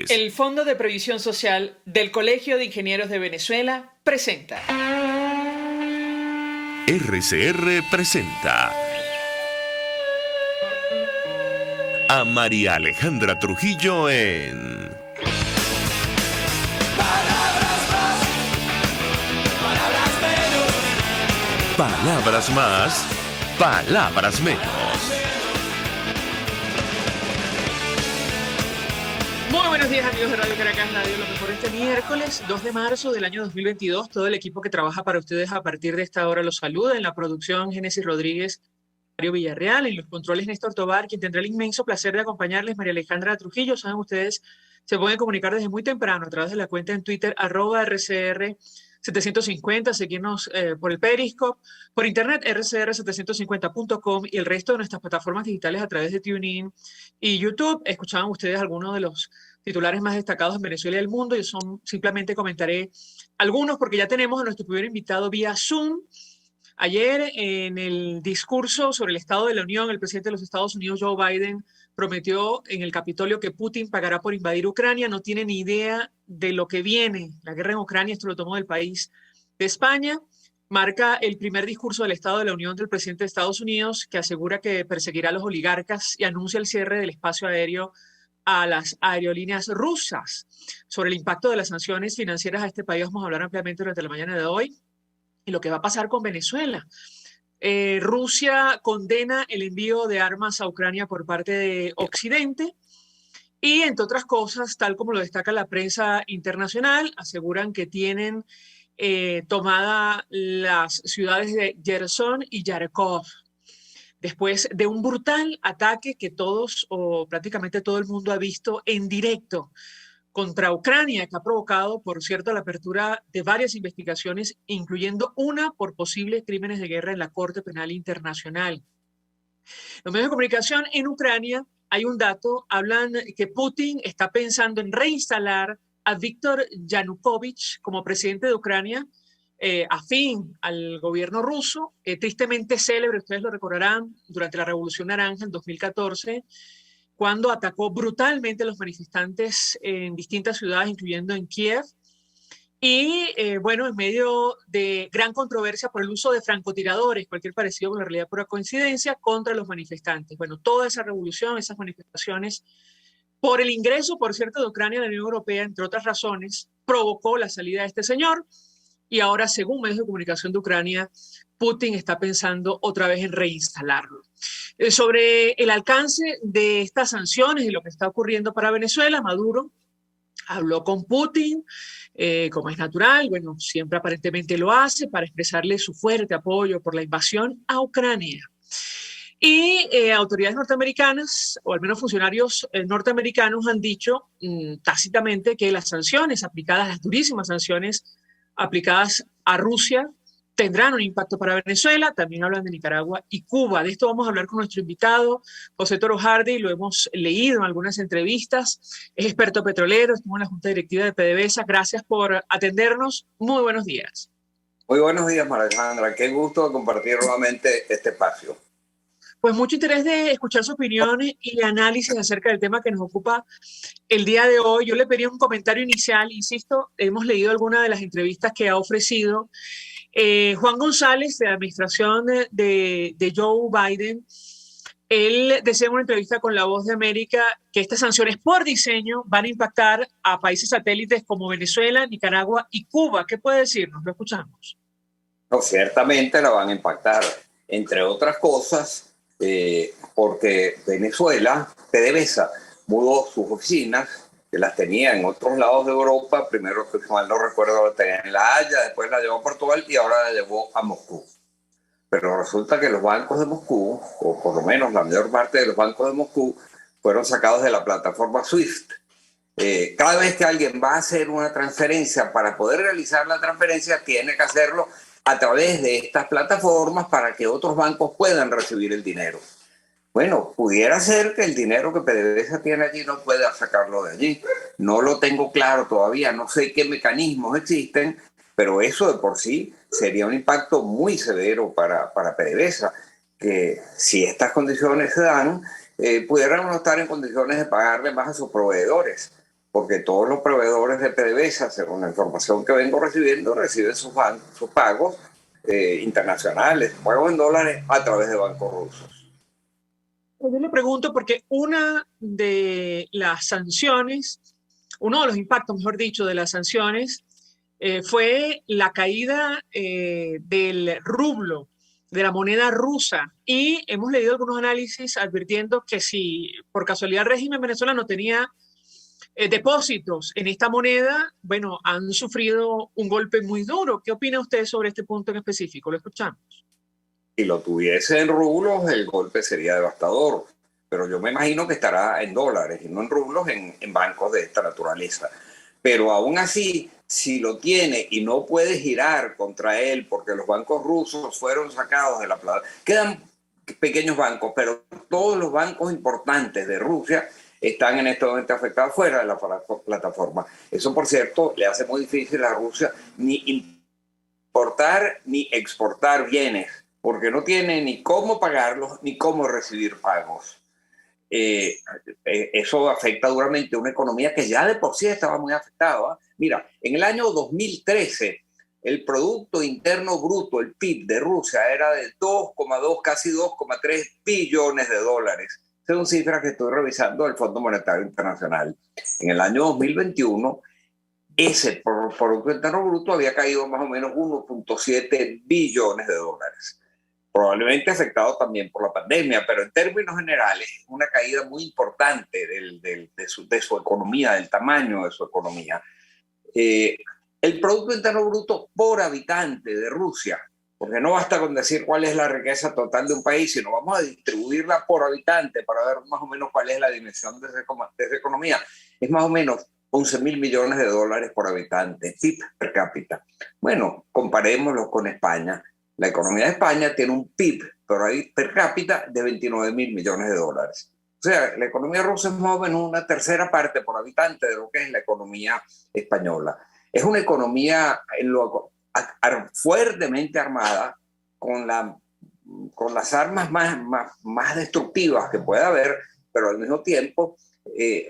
El Fondo de Previsión Social del Colegio de Ingenieros de Venezuela presenta. RCR presenta a María Alejandra Trujillo en Palabras más, palabras menos. Palabras más, palabras menos. Muy buenos días, amigos de Radio Caracas Radio, lo mejor este miércoles 2 de marzo del año 2022. Todo el equipo que trabaja para ustedes a partir de esta hora los saluda. En la producción, Génesis Rodríguez, Mario Villarreal, en los controles, Néstor Tobar, quien tendrá el inmenso placer de acompañarles, María Alejandra Trujillo. Saben ustedes, se pueden comunicar desde muy temprano a través de la cuenta en Twitter, @RCR750, seguirnos por el Periscope, por internet, rcr750.com y el resto de nuestras plataformas digitales a través de TuneIn y YouTube. Escuchaban ustedes algunos de los titulares más destacados en Venezuela y el mundo. Yo simplemente comentaré algunos porque ya tenemos a nuestro primer invitado vía Zoom. Ayer, en el discurso sobre el Estado de la Unión, el presidente de los Estados Unidos, Joe Biden, prometió en el Capitolio que Putin pagará por invadir Ucrania. No tiene ni idea de lo que viene. La guerra en Ucrania, esto lo tomó del país de España. Marca el primer discurso del Estado de la Unión del presidente de Estados Unidos, que asegura que perseguirá a los oligarcas y anuncia el cierre del espacio aéreo a las aerolíneas rusas. Sobre el impacto de las sanciones financieras a este país vamos a hablar ampliamente durante la mañana de hoy. Y lo que va a pasar con Venezuela. Rusia condena el envío de armas a Ucrania por parte de Occidente y, entre otras cosas, tal como lo destaca la prensa internacional, aseguran que tienen tomada las ciudades de Gerson y Yarkov, después de un brutal ataque que todos o prácticamente todo el mundo ha visto en directo contra Ucrania, que ha provocado, por cierto, la apertura de varias investigaciones, incluyendo una por posibles crímenes de guerra en la Corte Penal Internacional. Los medios de comunicación en Ucrania, hay un dato, hablan que Putin está pensando en reinstalar a Víctor Yanukovych como presidente de Ucrania, afín al gobierno ruso, tristemente célebre, ustedes lo recordarán, durante la Revolución Naranja en 2014, cuando atacó brutalmente a los manifestantes en distintas ciudades, incluyendo en Kiev. Y bueno, en medio de gran controversia por el uso de francotiradores, cualquier parecido con la realidad pura coincidencia, contra los manifestantes. Bueno, toda esa revolución, esas manifestaciones, por el ingreso, por cierto, de Ucrania a la Unión Europea, entre otras razones, provocó la salida de este señor. Y ahora, según medios de comunicación de Ucrania, Putin está pensando otra vez en reinstalarlo. Sobre el alcance de estas sanciones y lo que está ocurriendo para Venezuela, Maduro habló con Putin, como es natural, bueno, siempre aparentemente lo hace, para expresarle su fuerte apoyo por la invasión a Ucrania. Y autoridades norteamericanas, o al menos funcionarios norteamericanos, han dicho tácitamente que las sanciones aplicadas, las durísimas sanciones aplicadas a Rusia, tendrán un impacto para Venezuela. También hablan de Nicaragua y Cuba. De esto vamos a hablar con nuestro invitado, José Toro Hardy. Lo hemos leído en algunas entrevistas. Es experto petrolero, estuvo en la Junta Directiva de PDVSA. Gracias por atendernos. Muy buenos días. Muy buenos días, María Alejandra. Qué gusto compartir nuevamente este espacio. Pues mucho interés de escuchar sus opiniones y análisis acerca del tema que nos ocupa el día de hoy. Yo le pedí un comentario inicial. Insisto, hemos leído algunas de las entrevistas que ha ofrecido Juan González, de la administración de Joe Biden. Él decía en una entrevista con La Voz de América que estas sanciones por diseño van a impactar a países satélites como Venezuela, Nicaragua y Cuba. ¿Qué puede decirnos? Lo escuchamos. No, ciertamente la van a impactar, entre otras cosas, porque Venezuela, PDVSA, mudó sus oficinas, que las tenía en otros lados de Europa. Primero, que mal no recuerdo, la tenía en La Haya, después la llevó a Portugal y ahora la llevó a Moscú. Pero resulta que los bancos de Moscú, o por lo menos la mayor parte de los bancos de Moscú, fueron sacados de la plataforma SWIFT. Cada vez que alguien va a hacer una transferencia, para poder realizar la transferencia, tiene que hacerlo a través de estas plataformas para que otros bancos puedan recibir el dinero. Bueno, pudiera ser que el dinero que PDVSA tiene allí no pueda sacarlo de allí. No lo tengo claro todavía, no sé qué mecanismos existen, pero eso de por sí sería un impacto muy severo para PDVSA, que si estas condiciones se dan, pudieran no estar en condiciones de pagarle más a sus proveedores. porque todos los proveedores de PDVSA, según la información que vengo recibiendo, reciben sus pagos internacionales, pagos en dólares a través de bancos rusos. Yo le pregunto porque una de las sanciones, uno de los impactos, mejor dicho, de las sanciones fue la caída del rublo, de la moneda rusa. Y hemos leído algunos análisis advirtiendo que si por casualidad el régimen venezolano tenía depósitos en esta moneda, bueno, han sufrido un golpe muy duro. ¿Qué opina usted sobre este punto en específico? Lo escuchamos. Si lo tuviese en rublos, el golpe sería devastador, pero yo me imagino que estará en dólares y no en rublos en bancos de esta naturaleza. Pero aún así, si lo tiene y no puede girar contra él porque los bancos rusos fueron sacados de la plata, quedan pequeños bancos, pero todos los bancos importantes de Rusia están en este momento afectados fuera de la plataforma. Eso, por cierto, le hace muy difícil a Rusia ni importar ni exportar bienes, porque no tiene ni cómo pagarlos ni cómo recibir pagos. Eso afecta duramente a una economía que ya de por sí estaba muy afectada, ¿eh? Mira, en el año 2013, el Producto Interno Bruto, el PIB de Rusia, era de 2,2, casi 2,3 billones de dólares. Son cifras que estoy revisando del Fondo Monetario Internacional. En el año 2021, ese Producto Interno Bruto había caído más o menos 1,7 billones de dólares. Probablemente afectado también por la pandemia, pero en términos generales es una caída muy importante de su economía, del tamaño de su economía. El Producto Interno Bruto por habitante de Rusia, porque no basta con decir cuál es la riqueza total de un país, sino vamos a distribuirla por habitante para ver más o menos cuál es la dimensión de esa economía. Es más o menos 11.000 millones de dólares por habitante, PIB per cápita. Bueno, comparémoslo con España. La economía de España tiene un PIB per cápita de 29.000 millones de dólares. O sea, la economía rusa es más o menos una tercera parte por habitante de lo que es la economía española. Es una economía fuertemente armada con las armas más destructivas que pueda haber, pero al mismo tiempo,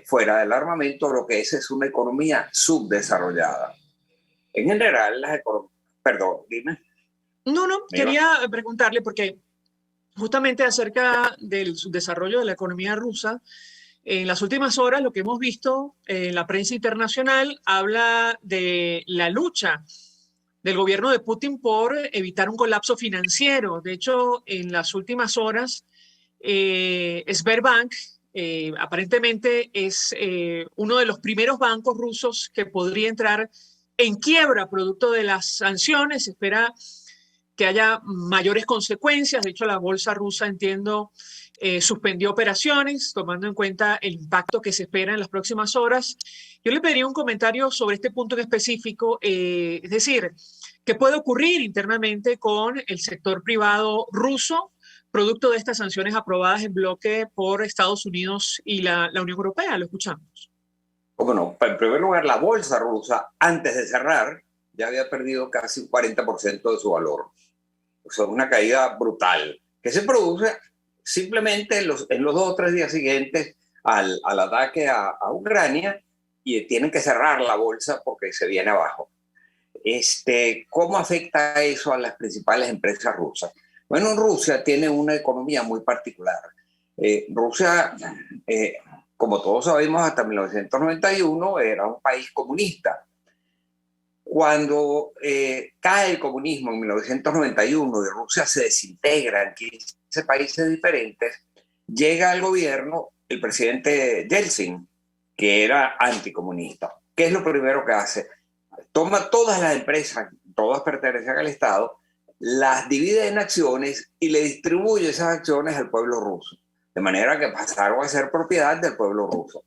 fuera del armamento, lo que es una economía subdesarrollada. En general, las economías... Perdón, dime. No, quería preguntarle porque justamente acerca del subdesarrollo de la economía rusa, en las últimas horas lo que hemos visto en la prensa internacional habla de la lucha del gobierno de Putin por evitar un colapso financiero. De hecho, en las últimas horas, Sberbank aparentemente es uno de los primeros bancos rusos que podría entrar en quiebra producto de las sanciones. Se espera que haya mayores consecuencias. De hecho, la bolsa rusa, entiendo, suspendió operaciones, tomando en cuenta el impacto que se espera en las próximas horas. Yo le pediría un comentario sobre este punto en específico, es decir, ¿qué puede ocurrir internamente con el sector privado ruso, producto de estas sanciones aprobadas en bloque por Estados Unidos y la Unión Europea? Lo escuchamos. Bueno, en primer lugar, la bolsa rusa, antes de cerrar, ya había perdido casi un 40% de su valor. O sea, una caída brutal que se produce simplemente en los 2 o 3 días siguientes al ataque a Ucrania, y tienen que cerrar la bolsa porque se viene abajo. ¿Cómo afecta eso a las principales empresas rusas? Bueno, Rusia tiene una economía muy particular. Rusia, como todos sabemos, hasta 1991 era un país comunista. Cuando cae el comunismo en 1991 y Rusia se desintegra en 15 países diferentes, llega al gobierno el presidente Yeltsin, que era anticomunista. ¿Qué es lo primero que hace? Toma todas las empresas, todas pertenecen al Estado, las divide en acciones y le distribuye esas acciones al pueblo ruso, de manera que pasaron a ser propiedad del pueblo ruso.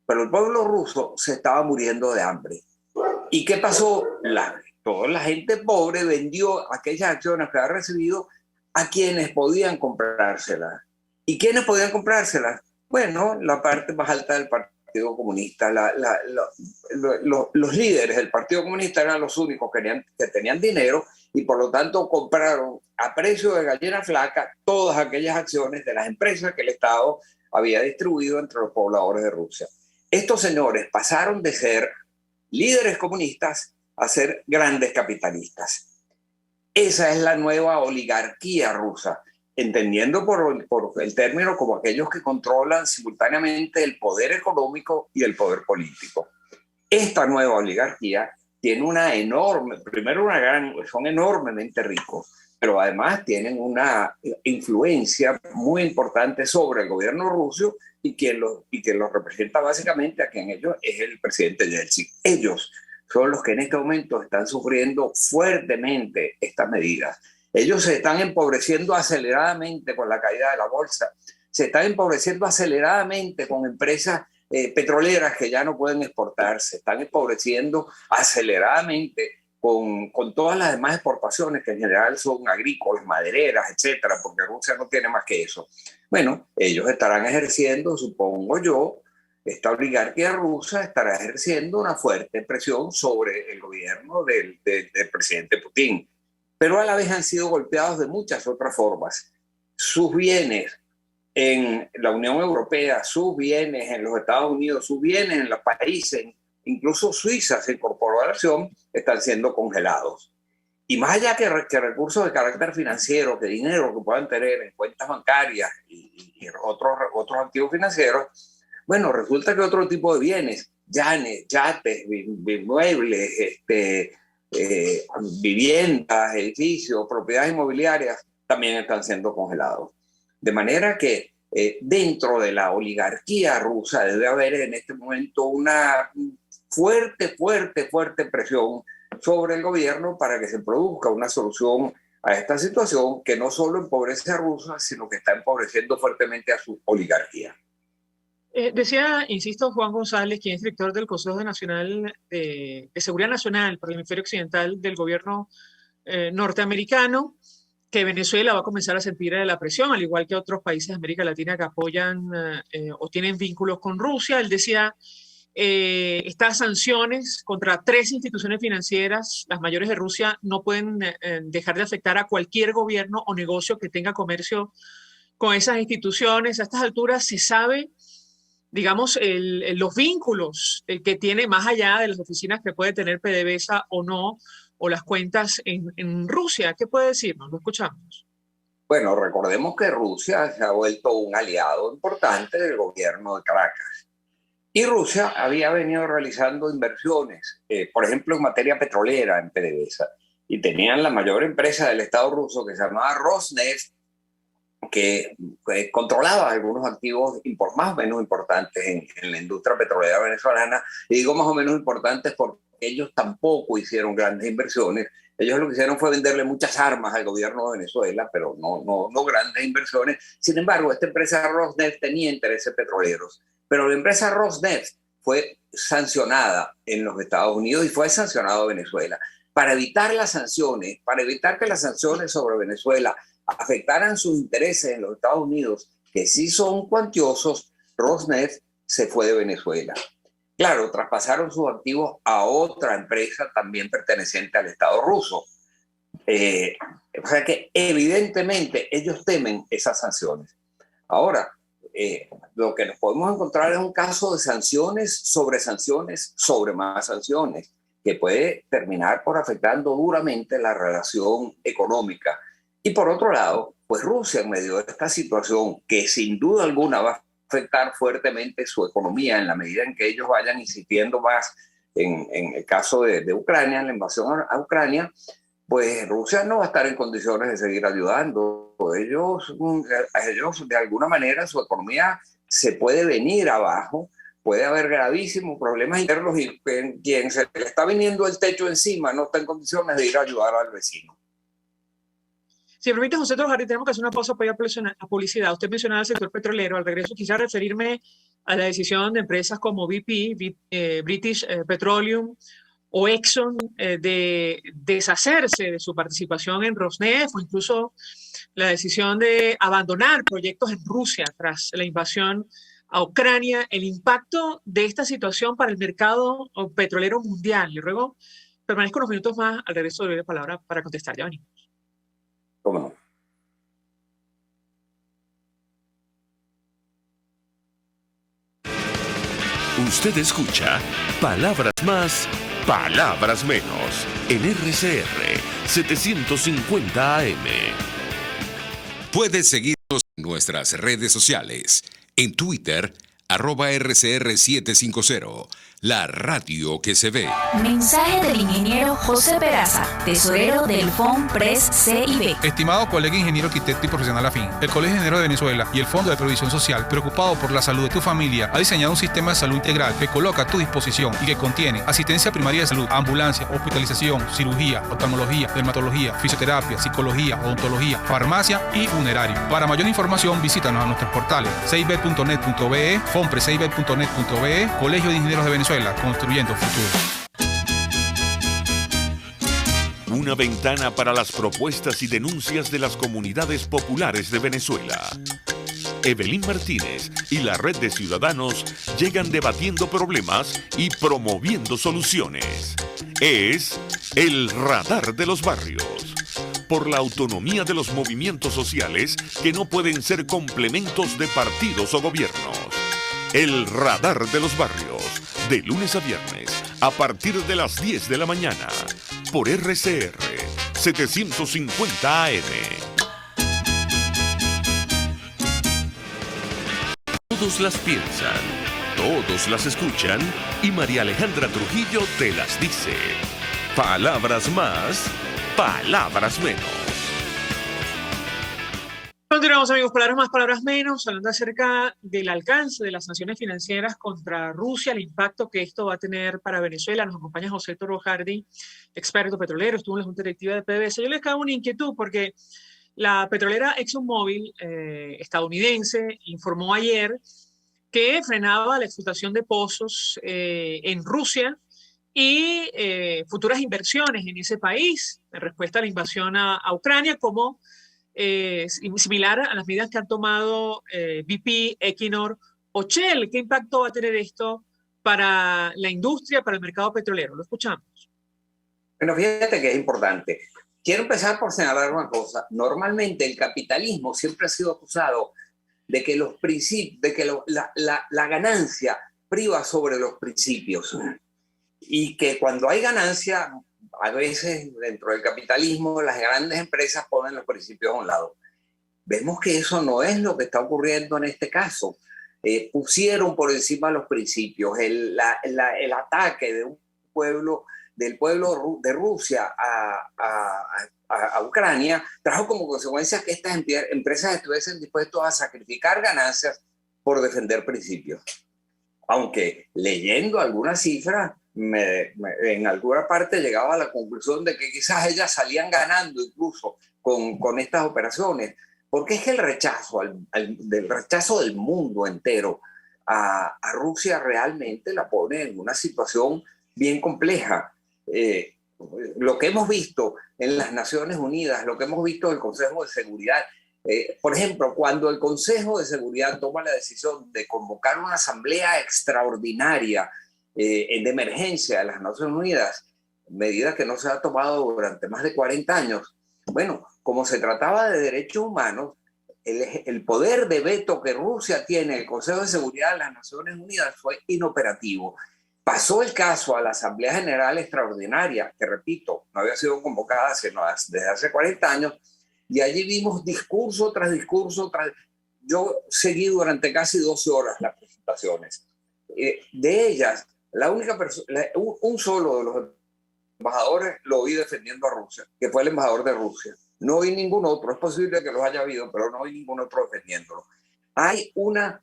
Pero el pueblo ruso se estaba muriendo de hambre. ¿Y qué pasó? Toda la gente pobre vendió aquellas acciones que había recibido a quienes podían comprárselas. ¿Y quiénes podían comprárselas? Bueno, la parte más alta del Partido Comunista. Los líderes del Partido Comunista eran los únicos que tenían dinero, y por lo tanto compraron a precio de gallina flaca todas aquellas acciones de las empresas que el Estado había distribuido entre los pobladores de Rusia. Estos señores pasaron de ser líderes comunistas a ser grandes capitalistas. Esa es la nueva oligarquía rusa, entendiendo por el término como aquellos que controlan simultáneamente el poder económico y el poder político. Esta nueva oligarquía tiene una enorme, primero son enormemente ricos, pero además tienen una influencia muy importante sobre el gobierno ruso y quien los representa básicamente a quien ellos es el presidente Yeltsin. Ellos son los que en este momento están sufriendo fuertemente estas medidas. Ellos se están empobreciendo aceleradamente con la caída de la bolsa, se están empobreciendo aceleradamente con empresas petroleras que ya no pueden exportar, se están empobreciendo aceleradamente con todas las demás exportaciones que en general son agrícolas, madereras, etcétera, porque Rusia no tiene más que eso. Bueno, ellos estarán ejerciendo, supongo yo, esta oligarquía rusa estará ejerciendo una fuerte presión sobre el gobierno del presidente Putin. Pero a la vez han sido golpeados de muchas otras formas. Sus bienes en la Unión Europea, sus bienes en los Estados Unidos, sus bienes en los países, incluso Suiza se incorporó a la acción, están siendo congelados. Y más allá que recursos de carácter financiero, que dinero que puedan tener en cuentas bancarias y otros activos financieros, bueno, resulta que otro tipo de bienes, yates, inmuebles, viviendas, edificios, propiedades inmobiliarias, también están siendo congelados. De manera que dentro de la oligarquía rusa debe haber en este momento una fuerte presión sobre el gobierno para que se produzca una solución a esta situación que no solo empobrece a Rusia, sino que está empobreciendo fuertemente a su oligarquía. Decía, insisto, Juan González, quien es director del Consejo Nacional de Seguridad Nacional para el Hemisferio Occidental del gobierno norteamericano, que Venezuela va a comenzar a sentir la presión, al igual que otros países de América Latina que apoyan o tienen vínculos con Rusia. Él decía, estas sanciones contra 3 instituciones financieras, las mayores de Rusia, no pueden dejar de afectar a cualquier gobierno o negocio que tenga comercio con esas instituciones. A estas alturas se sabe, digamos, los vínculos que tiene más allá de las oficinas que puede tener PDVSA o no, o las cuentas en Rusia. ¿Qué puede decirnos? Lo escuchamos. Bueno, recordemos que Rusia se ha vuelto un aliado importante del gobierno de Caracas. Y Rusia había venido realizando inversiones, por ejemplo, en materia petrolera en PDVSA. Y tenían la mayor empresa del Estado ruso que se llamaba Rosneft, que controlaba algunos activos más o menos importantes en la industria petrolera venezolana. Y digo más o menos importantes porque ellos tampoco hicieron grandes inversiones. Ellos lo que hicieron fue venderle muchas armas al gobierno de Venezuela, pero no grandes inversiones. Sin embargo, esta empresa Rosneft tenía intereses petroleros. Pero la empresa Rosneft fue sancionada en los Estados Unidos y fue sancionada a Venezuela. Para evitar las sanciones, para evitar que las sanciones sobre Venezuela afectaran sus intereses en los Estados Unidos, que sí son cuantiosos, Rosneft se fue de Venezuela. Claro, traspasaron sus activos a otra empresa también perteneciente al Estado ruso. O sea que evidentemente ellos temen esas sanciones. Ahora, lo que nos podemos encontrar es un caso de sanciones sobre más sanciones, que puede terminar por afectando duramente la relación económica. Y por otro lado, pues Rusia, en medio de esta situación que sin duda alguna va a afectar fuertemente su economía en la medida en que ellos vayan insistiendo más en el caso de Ucrania, en la invasión a Ucrania, pues Rusia no va a estar en condiciones de seguir ayudando. Ellos de alguna manera, su economía se puede venir abajo, puede haber gravísimos problemas internos y quien se le está viniendo el techo encima no está en condiciones de ir a ayudar al vecino. Si me permite, José Torjari, tenemos que hacer una pausa para ir a publicidad. Usted mencionaba el sector petrolero. Al regreso quisiera referirme a la decisión de empresas como BP, British Petroleum o Exxon de deshacerse de su participación en Rosneft, o incluso la decisión de abandonar proyectos en Rusia tras la invasión a Ucrania, el impacto de esta situación para el mercado petrolero mundial. Y luego permanezco unos minutos más al regreso de la palabra para contestar. Ya venimos. ¿Cómo no? Usted escucha Palabras Más, Palabras Menos en RCR 750 AM. Puedes seguirnos en nuestras redes sociales. En Twitter, @RCR750, la radio que se ve. Mensaje del ingeniero José Peraza, tesorero del FONPRES CIB. Estimado colega ingeniero, arquitecto y profesional afín, el Colegio de Ingenieros de Venezuela y el Fondo de Previsión Social, preocupado por la salud de tu familia, ha diseñado un sistema de salud integral que coloca a tu disposición y que contiene asistencia primaria de salud, ambulancia, hospitalización, cirugía, oftalmología, dermatología, fisioterapia, psicología, odontología, farmacia y funerario. Para mayor información, visítanos a nuestros portales cib.net.be, fonprescib.net.be, Colegio de Ingenieros de Venezuela, construyendo futuro. Una ventana para las propuestas y denuncias de las comunidades populares de Venezuela. Evelyn Martínez y la Red de Ciudadanos llegan debatiendo problemas y promoviendo soluciones. Es el Radar de los Barrios. Por la autonomía de los movimientos sociales que no pueden ser complementos de partidos o gobiernos. El Radar de los Barrios, de lunes a viernes, a partir de las 10 de la mañana, por RCR 750 AM. Todos las piensan, todos las escuchan y María Alejandra Trujillo te las dice. Palabras más, palabras menos. Continuamos, amigos, palabras más, palabras menos, hablando acerca del alcance de las sanciones financieras contra Rusia, el impacto que esto va a tener para Venezuela. Nos acompaña José Toro Hardy, experto petrolero, estuvo en la Junta Directiva de PDVSA. Yo les cago una inquietud porque la petrolera ExxonMobil estadounidense informó ayer que frenaba la explotación de pozos en Rusia y futuras inversiones en ese país en respuesta a la invasión a Ucrania, como similar a las medidas que han tomado BP, Equinor o Shell. ¿Qué impacto va a tener esto para la industria, para el mercado petrolero? Lo escuchamos. Bueno, fíjate que es importante. Quiero empezar por señalar una cosa. Normalmente el capitalismo siempre ha sido acusado de que los principios, de que la ganancia priva sobre los principios y que cuando hay ganancia, a veces dentro del capitalismo las grandes empresas ponen los principios a un lado. Vemos que eso no es lo que está ocurriendo en este caso. Pusieron por encima los principios. El ataque de un pueblo, del pueblo de Rusia a Ucrania trajo como consecuencia que estas empresas estuviesen dispuestas a sacrificar ganancias por defender principios. Aunque leyendo algunas cifras, en alguna parte llegaba a la conclusión de que quizás ellas salían ganando incluso con estas operaciones, porque es que el rechazo, del rechazo del mundo entero a Rusia realmente la pone en una situación bien compleja. Lo que hemos visto en las Naciones Unidas, lo que hemos visto en el Consejo de Seguridad, por ejemplo, cuando el Consejo de Seguridad toma la decisión de convocar una asamblea extraordinaria de emergencia de las Naciones Unidas, medida que no se ha tomado durante más de 40 años, bueno, como se trataba de derechos humanos, el poder de veto que Rusia tiene en el Consejo de Seguridad de las Naciones Unidas fue inoperativo. Pasó el caso a la Asamblea General Extraordinaria, que repito, no había sido convocada sino desde hace 40 años, y allí vimos discurso tras discurso. Yo seguí durante casi 12 horas las presentaciones. De ellas, un solo de los embajadores lo oí defendiendo a Rusia, que fue el embajador de Rusia. No oí ningún otro, es posible que los haya habido, pero no oí ningún otro defendiéndolo. Hay una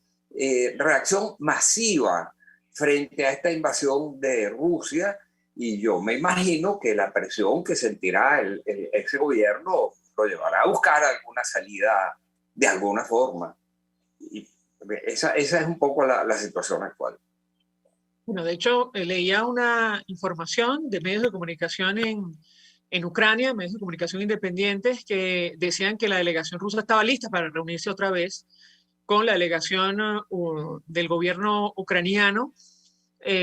reacción masiva frente a esta invasión de Rusia, y yo me imagino que la presión que sentirá ese gobierno lo llevará a buscar alguna salida de alguna forma. Y esa es un poco la situación actual. Bueno, de hecho, leía una información de medios de comunicación en Ucrania, medios de comunicación independientes, que decían que la delegación rusa estaba lista para reunirse otra vez con la delegación del gobierno ucraniano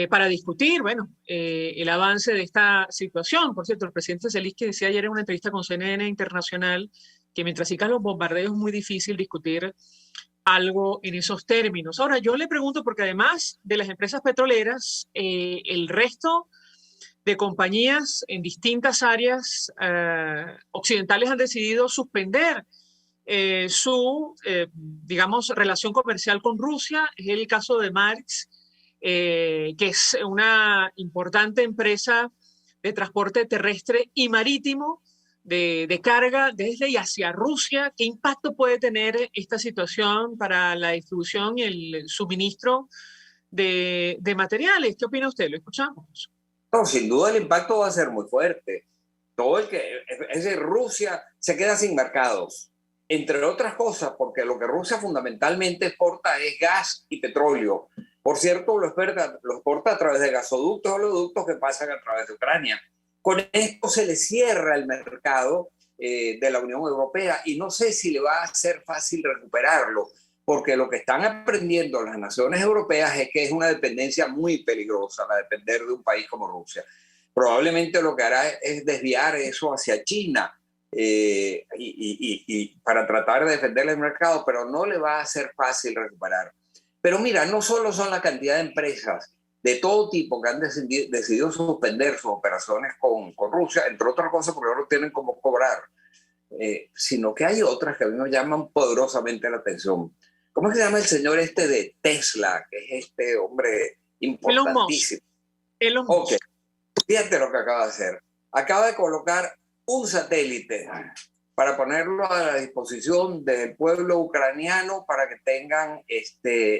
para discutir, bueno, el avance de esta situación. Por cierto, el presidente Zelensky decía ayer en una entrevista con CNN Internacional que mientras sigan los bombardeos es muy difícil discutir algo en esos términos. Ahora, yo le pregunto, porque además de las empresas petroleras, el resto de compañías en distintas áreas occidentales han decidido suspender digamos, relación comercial con Rusia. Es el caso de Marx, que es una importante empresa de transporte terrestre y marítimo de carga desde y hacia Rusia. ¿Qué impacto puede tener esta situación para la distribución y el suministro de materiales? ¿Qué opina usted? Lo escuchamos. No, sin duda el impacto va a ser muy fuerte. Todo el que es de Rusia se queda sin mercados, entre otras cosas, porque lo que Rusia fundamentalmente exporta es gas y petróleo. Por cierto, lo exporta a través de gasoductos o oleoductos que pasan a través de Ucrania. Con esto se le cierra el mercado de la Unión Europea y no sé si le va a ser fácil recuperarlo, porque lo que están aprendiendo las naciones europeas es que es una dependencia muy peligrosa, la depender de un país como Rusia. Probablemente lo que hará es desviar eso hacia China y para tratar de defender el mercado, pero no le va a ser fácil recuperar. Pero mira, no solo son la cantidad de empresas de todo tipo que han decidido suspender sus operaciones con Rusia, entre otras cosas porque no tienen cómo cobrar, sino que hay otras que a mí me llaman poderosamente la atención. ¿Cómo es que se llama el señor este de Tesla, que es este hombre importantísimo? Elon Musk. Okay. Fíjate lo que acaba de hacer. Acaba de colocar un satélite para ponerlo a la disposición del pueblo ucraniano para que tengan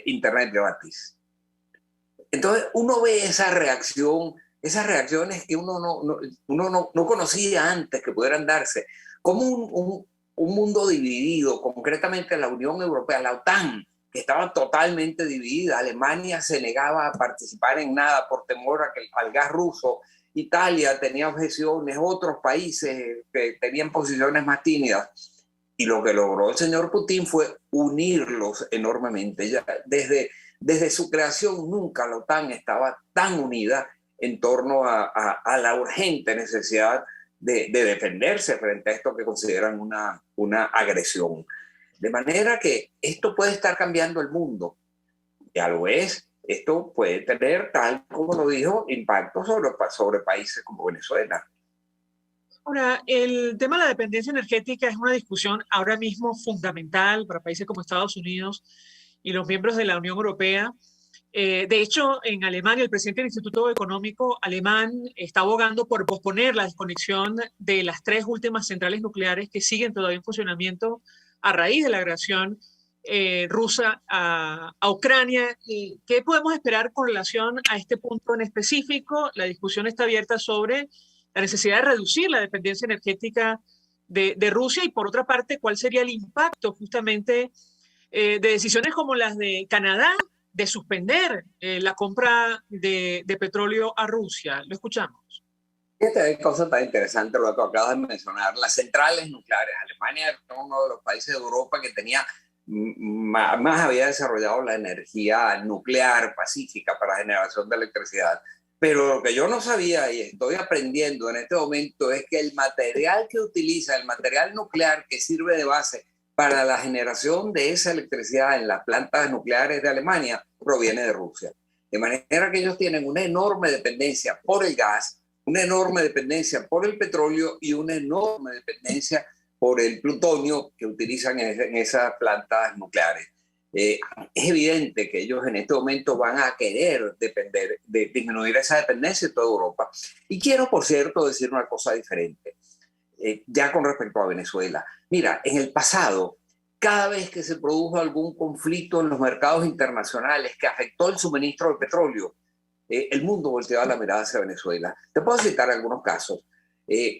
internet gratis. Entonces uno ve esa reacción, esas reacciones que uno no conocía antes que pudieran darse, como un mundo dividido, concretamente la Unión Europea, la OTAN, que estaba totalmente dividida. Alemania se negaba a participar en nada por temor al gas ruso. Italia tenía objeciones, otros países que tenían posiciones más tímidas. Y lo que logró el señor Putin fue unirlos enormemente. Ya desde su creación nunca la OTAN estaba tan unida en torno a la urgente necesidad de defenderse frente a esto que consideran una agresión. De manera que esto puede estar cambiando el mundo. Ya lo es. Esto puede tener, tal como lo dijo, impacto sobre países como Venezuela. Ahora, el tema de la dependencia energética es una discusión ahora mismo fundamental para países como Estados Unidos y los miembros de la Unión Europea. De hecho, en Alemania, el presidente del Instituto Económico alemán está abogando por posponer la desconexión de las 3 últimas centrales nucleares que siguen todavía en funcionamiento a raíz de la agresión rusa a Ucrania. ¿Qué podemos esperar con relación a este punto en específico? La discusión está abierta sobre la necesidad de reducir la dependencia energética de Rusia y, por otra parte, cuál sería el impacto justamente de decisiones como las de Canadá de suspender la compra de petróleo a Rusia. Lo escuchamos. Esta es cosa tan interesante lo que acabas de mencionar. Las centrales nucleares. Alemania era uno de los países de Europa que tenía más había desarrollado la energía nuclear pacífica para generación de electricidad. Pero lo que yo no sabía y estoy aprendiendo en este momento es que el material que utiliza, el material nuclear que sirve de base para la generación de esa electricidad en las plantas nucleares de Alemania, proviene de Rusia. De manera que ellos tienen una enorme dependencia por el gas, una enorme dependencia por el petróleo y una enorme dependencia por el plutonio que utilizan en esas plantas nucleares. Es evidente que ellos en este momento van a querer disminuir esa dependencia de toda Europa. Y quiero, por cierto, decir una cosa diferente, ya con respecto a Venezuela. Mira, en el pasado, cada vez que se produjo algún conflicto en los mercados internacionales que afectó el suministro de petróleo, el mundo volteaba la mirada hacia Venezuela. Te puedo citar algunos casos.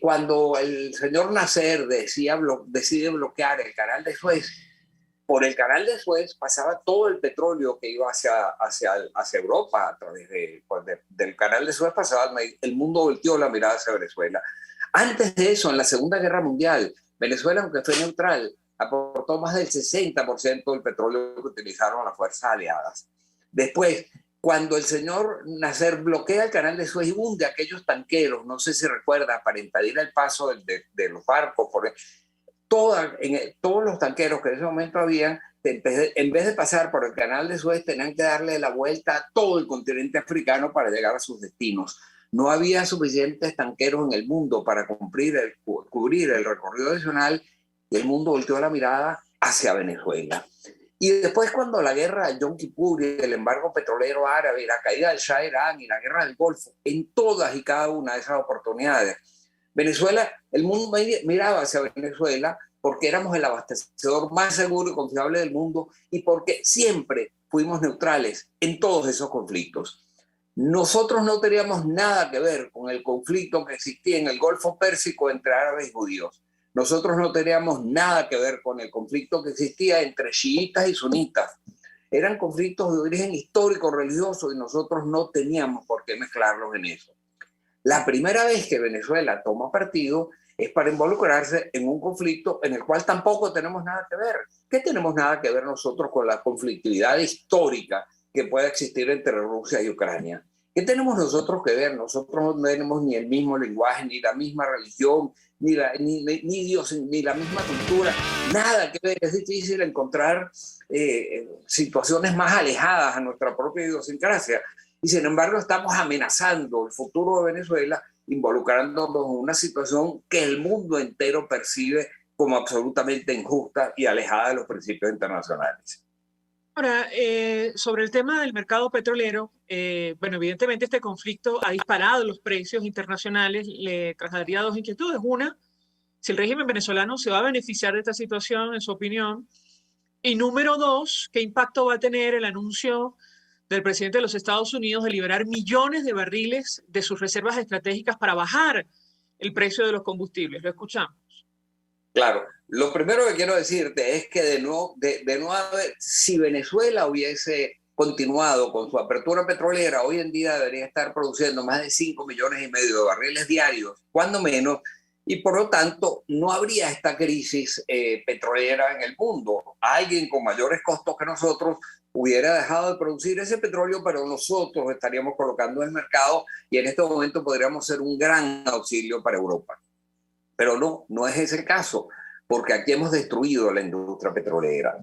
Cuando el señor Nasser decide bloquear el canal de Suez, por el canal de Suez pasaba todo el petróleo que iba hacia Europa a través del canal de Suez pasaba, el mundo volteó la mirada hacia Venezuela. Antes de eso, en la Segunda Guerra Mundial, Venezuela, aunque fue neutral, aportó más del 60% del petróleo que utilizaron las fuerzas aliadas. Después, cuando el señor Nasser bloquea el canal de Suez y hunde aquellos tanqueros, no sé si recuerda, para impedir el paso de los barcos, todos los tanqueros que en ese momento habían en vez de pasar por el canal de Suez, tenían que darle la vuelta a todo el continente africano para llegar a sus destinos. No había suficientes tanqueros en el mundo para cubrir el recorrido adicional, y el mundo volteó la mirada hacia Venezuela. Y después, cuando la guerra de Yom Kippur y el embargo petrolero árabe y la caída del Shah de Irán y la guerra del Golfo, en todas y cada una de esas oportunidades, Venezuela, el mundo miraba hacia Venezuela porque éramos el abastecedor más seguro y confiable del mundo y porque siempre fuimos neutrales en todos esos conflictos. Nosotros no teníamos nada que ver con el conflicto que existía en el Golfo Pérsico entre árabes y judíos. Nosotros no teníamos nada que ver con el conflicto que existía entre chiitas y sunitas. Eran conflictos de origen histórico, religioso, y nosotros no teníamos por qué mezclarlos en eso. La primera vez que Venezuela toma partido es para involucrarse en un conflicto en el cual tampoco tenemos nada que ver. ¿Qué tenemos nada que ver nosotros con la conflictividad histórica que pueda existir entre Rusia y Ucrania? ¿Qué tenemos nosotros que ver? Nosotros no tenemos ni el mismo lenguaje, ni la misma religión, ni Dios, ni la misma cultura, nada que ver. Es difícil encontrar situaciones más alejadas a nuestra propia idiosincrasia. Y sin embargo estamos amenazando el futuro de Venezuela, involucrándonos en una situación que el mundo entero percibe como absolutamente injusta y alejada de los principios internacionales. Ahora, sobre el tema del mercado petrolero, bueno, evidentemente este conflicto ha disparado los precios internacionales. Le trasladaría dos inquietudes. Una, si el régimen venezolano se va a beneficiar de esta situación, en su opinión. Y número dos, ¿qué impacto va a tener el anuncio del presidente de los Estados Unidos de liberar millones de barriles de sus reservas estratégicas para bajar el precio de los combustibles? Lo escuchamos. Claro, lo primero que quiero decirte es que si Venezuela hubiese continuado con su apertura petrolera, hoy en día debería estar produciendo más de 5,5 millones de barriles diarios, cuando menos, y por lo tanto no habría esta crisis petrolera en el mundo. Alguien con mayores costos que nosotros hubiera dejado de producir ese petróleo, pero nosotros estaríamos colocando en el mercado y en este momento podríamos ser un gran auxilio para Europa. Pero no es ese el caso, porque aquí hemos destruido la industria petrolera.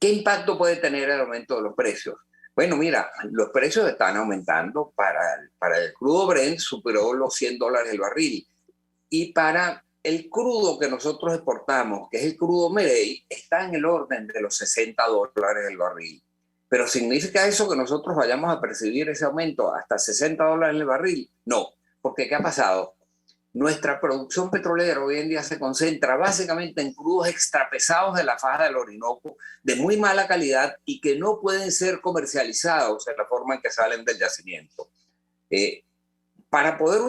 ¿Qué impacto puede tener el aumento de los precios? Bueno, mira, los precios están aumentando. Para el crudo Brent superó los $100 el barril. Y para el crudo que nosotros exportamos, que es el crudo Merey, está en el orden de los $60 el barril. ¿Pero significa eso que nosotros vayamos a percibir ese aumento hasta $60 el barril? No, porque ¿qué ha pasado? Nuestra producción petrolera hoy en día se concentra básicamente en crudos extrapesados de la faja del Orinoco, de muy mala calidad y que no pueden ser comercializados en la forma en que salen del yacimiento. Para poder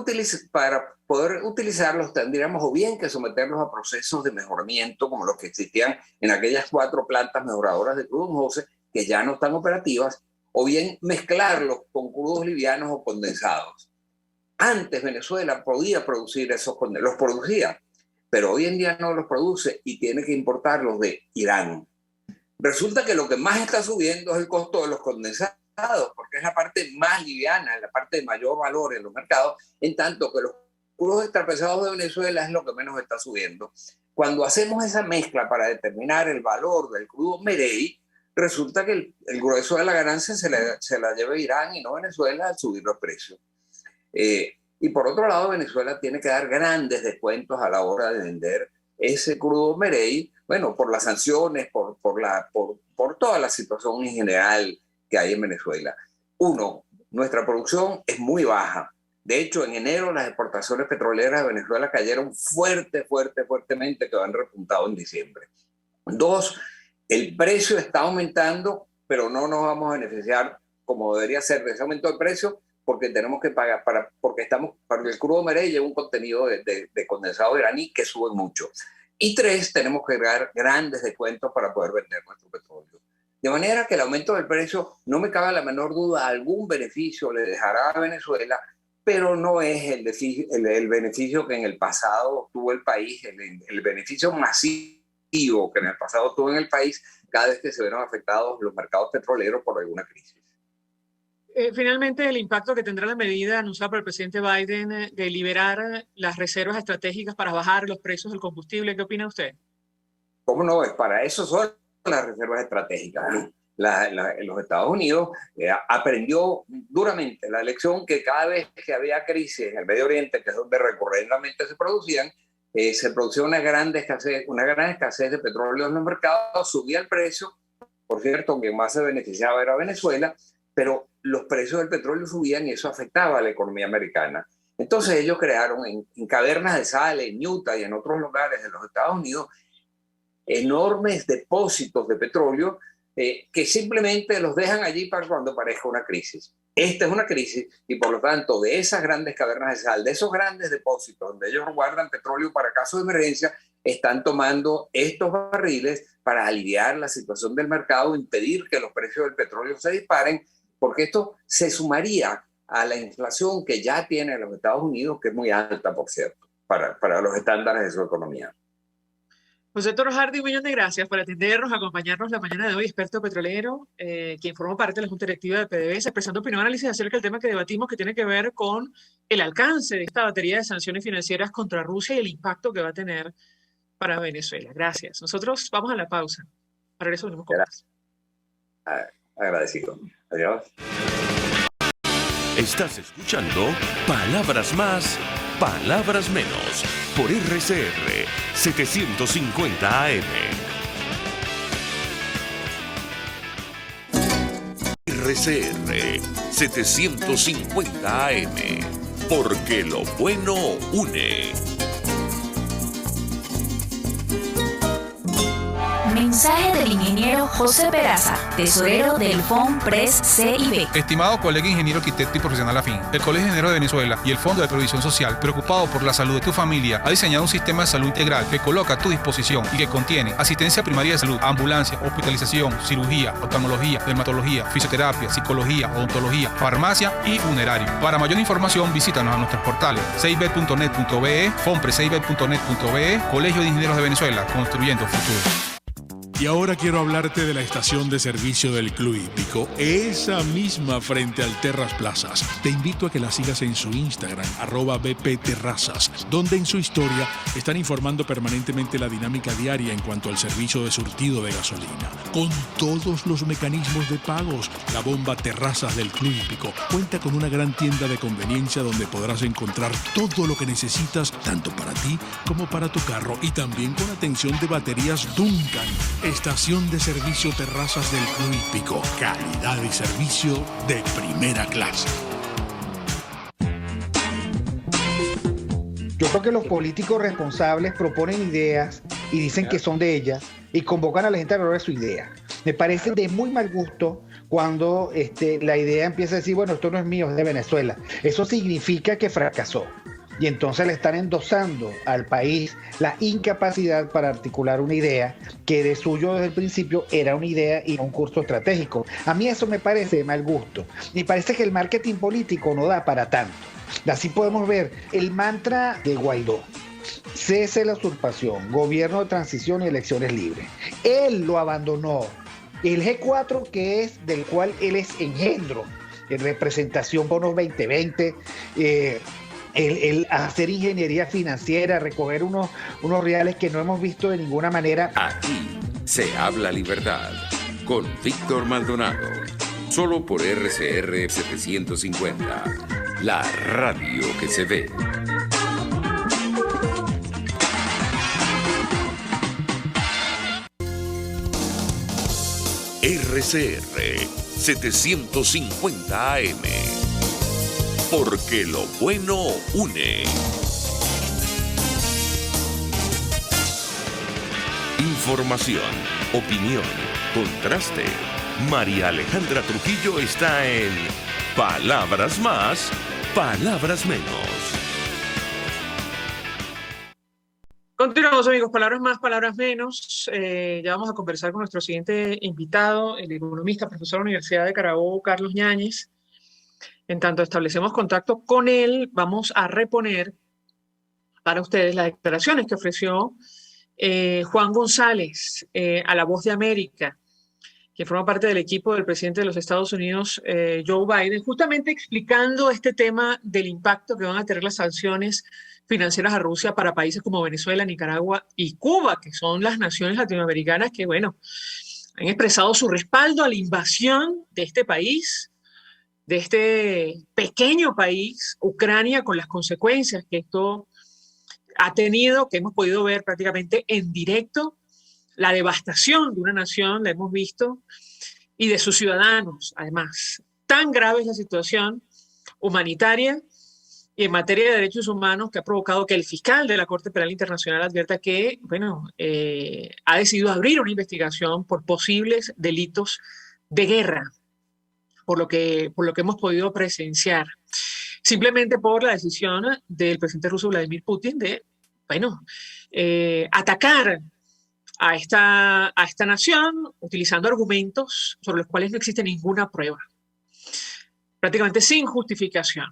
utilizarlos tendríamos o bien que someterlos a procesos de mejoramiento como los que existían en aquellas 4 plantas mejoradoras de crudo José, que ya no están operativas, o bien mezclarlos con crudos livianos o condensados. Antes Venezuela podía producir los producía, pero hoy en día no los produce y tiene que importarlos de Irán. Resulta que lo que más está subiendo es el costo de los condensados, porque es la parte más liviana, la parte de mayor valor en los mercados, en tanto que los crudos extrapesados de Venezuela es lo que menos está subiendo. Cuando hacemos esa mezcla para determinar el valor del crudo Merey, resulta que el grueso de la ganancia se la lleva Irán y no Venezuela al subir los precios. Y por otro lado, Venezuela tiene que dar grandes descuentos a la hora de vender ese crudo Merey, bueno, por las sanciones, por toda la situación en general que hay en Venezuela. Uno, nuestra producción es muy baja. De hecho, en enero las exportaciones petroleras de Venezuela cayeron fuertemente, que han repuntado en diciembre. Dos, el precio está aumentando, pero no nos vamos a beneficiar como debería ser de ese aumento de precio, porque tenemos que pagar, porque el crudo Merey lleva un contenido de condensado iraní que sube mucho. Y tres, tenemos que dar grandes descuentos para poder vender nuestro petróleo. De manera que el aumento del precio, no me cabe la menor duda, algún beneficio le dejará a Venezuela, pero no es el beneficio que en el pasado tuvo el país, el beneficio masivo que en el pasado tuvo en el país cada vez que se vieron afectados los mercados petroleros por alguna crisis. Finalmente, el impacto que tendrá la medida anunciada por el presidente Biden de liberar las reservas estratégicas para bajar los precios del combustible, ¿qué opina usted? ¿Cómo no? Es para eso son las reservas estratégicas. Los Estados Unidos aprendió duramente la lección que cada vez que había crisis en el Medio Oriente, que es donde recurrentemente se producía una gran escasez de petróleo en los mercados, subía el precio. Por cierto, quien más se beneficiaba era Venezuela, pero los precios del petróleo subían y eso afectaba a la economía americana. Entonces ellos crearon en cavernas de sal, en Utah y en otros lugares de los Estados Unidos, enormes depósitos de petróleo que simplemente los dejan allí para cuando aparezca una crisis. Esta es una crisis y por lo tanto de esas grandes cavernas de sal, de esos grandes depósitos donde ellos guardan petróleo para casos de emergencia, están tomando estos barriles para aliviar la situación del mercado, impedir que los precios del petróleo se disparen, porque esto se sumaría a la inflación que ya tiene los Estados Unidos, que es muy alta, por cierto, para los estándares de su economía. José Toro Hardy, un millón de gracias por atendernos, acompañarnos la mañana de hoy, experto petrolero, quien formó parte de la Junta Directiva de PDVSA, expresando opinión y análisis acerca del tema que debatimos, que tiene que ver con el alcance de esta batería de sanciones financieras contra Rusia y el impacto que va a tener para Venezuela. Gracias. Nosotros vamos a la pausa. Para eso venimos con más. Agradecido. Adiós. Estás escuchando Palabras Más, Palabras Menos por RCR 750 AM. RCR 750 AM, porque lo bueno une. Mensaje del ingeniero José Peraza, tesorero del FONPRES CIB. Estimado colega ingeniero, arquitecto y profesional afín, el Colegio de Ingenieros de Venezuela y el Fondo de Previsión Social, preocupado por la salud de tu familia, ha diseñado un sistema de salud integral que coloca a tu disposición y que contiene asistencia primaria de salud, ambulancia, hospitalización, cirugía, oftalmología, dermatología, fisioterapia, psicología, odontología, farmacia y funerario. Para mayor información, visítanos a nuestros portales cib.net.be, fonprescib.net.be, Colegio de Ingenieros de Venezuela, construyendo futuro. Y ahora quiero hablarte de la estación de servicio del Club Hípico, esa misma frente al Terras Plazas. Te invito a que la sigas en su Instagram, @bpterrazas, donde en su historia están informando permanentemente la dinámica diaria en cuanto al servicio de surtido de gasolina. Con todos los mecanismos de pagos, la bomba Terrazas del Club Hípico cuenta con una gran tienda de conveniencia donde podrás encontrar todo lo que necesitas, tanto para ti como para tu carro, y también con atención de baterías Duncan. Estación de servicio Terrazas del Club Hípico. Calidad y servicio de primera clase. Yo creo que los políticos responsables proponen ideas y dicen que son de ellas y convocan a la gente a hablar de su idea. Me parece de muy mal gusto cuando la idea empieza a decir, bueno, esto no es mío, es de Venezuela. Eso significa que fracasó. Y entonces le están endosando al país la incapacidad para articular una idea que de suyo desde el principio era una idea y un curso estratégico. A mí eso me parece de mal gusto. Me parece que el marketing político no da para tanto. Así podemos ver el mantra de Guaidó: cese la usurpación, gobierno de transición y elecciones libres. Él lo abandonó. El G4, que es del cual él es engendro, en representación bonos 2020, el hacer ingeniería financiera, recoger unos reales que no hemos visto de ninguna manera. Aquí se habla libertad con Víctor Maldonado, solo por RCR 750, la radio que se ve. RCR 750 AM, porque lo bueno une. Información, opinión, contraste. María Alejandra Trujillo está en Palabras Más, Palabras Menos. Continuamos, amigos. Palabras más, palabras menos. Ya vamos a conversar con nuestro siguiente invitado, el economista, profesor de la Universidad de Carabobo, Carlos Yáñez. En tanto establecemos contacto con él, vamos a reponer para ustedes las declaraciones que ofreció Juan González a La Voz de América, que forma parte del equipo del presidente de los Estados Unidos, Joe Biden, justamente explicando este tema del impacto que van a tener las sanciones financieras a Rusia para países como Venezuela, Nicaragua y Cuba, que son las naciones latinoamericanas que, bueno, han expresado su respaldo a la invasión de este país, de este pequeño país, Ucrania, con las consecuencias que esto ha tenido, que hemos podido ver prácticamente en directo, la devastación de una nación, la hemos visto, y de sus ciudadanos, además. Tan grave es la situación humanitaria y en materia de derechos humanos que ha provocado que el fiscal de la Corte Penal Internacional advierta que, ha decidido abrir una investigación por posibles delitos de guerra, por lo que hemos podido presenciar, simplemente por la decisión del presidente ruso Vladimir Putin de, atacar a esta nación utilizando argumentos sobre los cuales no existe ninguna prueba, prácticamente sin justificación,